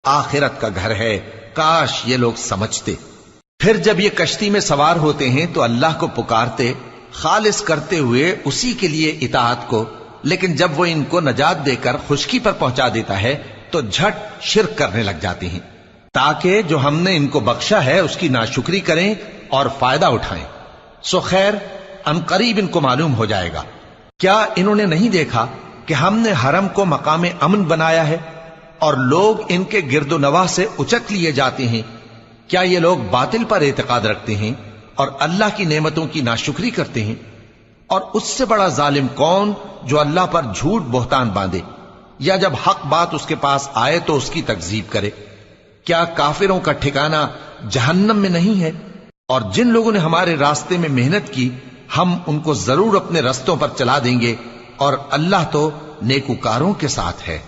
آخرت کا گھر ہے، کاش یہ لوگ سمجھتے۔ پھر جب یہ کشتی میں سوار ہوتے ہیں تو اللہ کو پکارتے، خالص کرتے ہوئے اسی کے لیے اطاعت کو، لیکن جب وہ ان کو نجات دے کر خشکی پر پہنچا دیتا ہے تو جھٹ شرک کرنے لگ جاتے ہیں، تاکہ جو ہم نے ان کو بخشا ہے اس کی ناشکری کریں اور فائدہ اٹھائیں۔ سو خیر عنقریب ان کو معلوم ہو جائے گا۔ کیا انہوں نے نہیں دیکھا کہ ہم نے حرم کو مقام امن بنایا ہے اور لوگ ان کے گرد و نواح سے اچک لیے جاتے ہیں؟ کیا یہ لوگ باطل پر اعتقاد رکھتے ہیں اور اللہ کی نعمتوں کی ناشکری کرتے ہیں؟ اور اس سے بڑا ظالم کون جو اللہ پر جھوٹ بہتان باندھے یا جب حق بات اس کے پاس آئے تو اس کی تکذیب کرے؟ کیا کافروں کا ٹھکانہ جہنم میں نہیں ہے؟ اور جن لوگوں نے ہمارے راستے میں محنت کی ہم ان کو ضرور اپنے رستوں پر چلا دیں گے، اور اللہ تو نیکوکاروں کے ساتھ ہے۔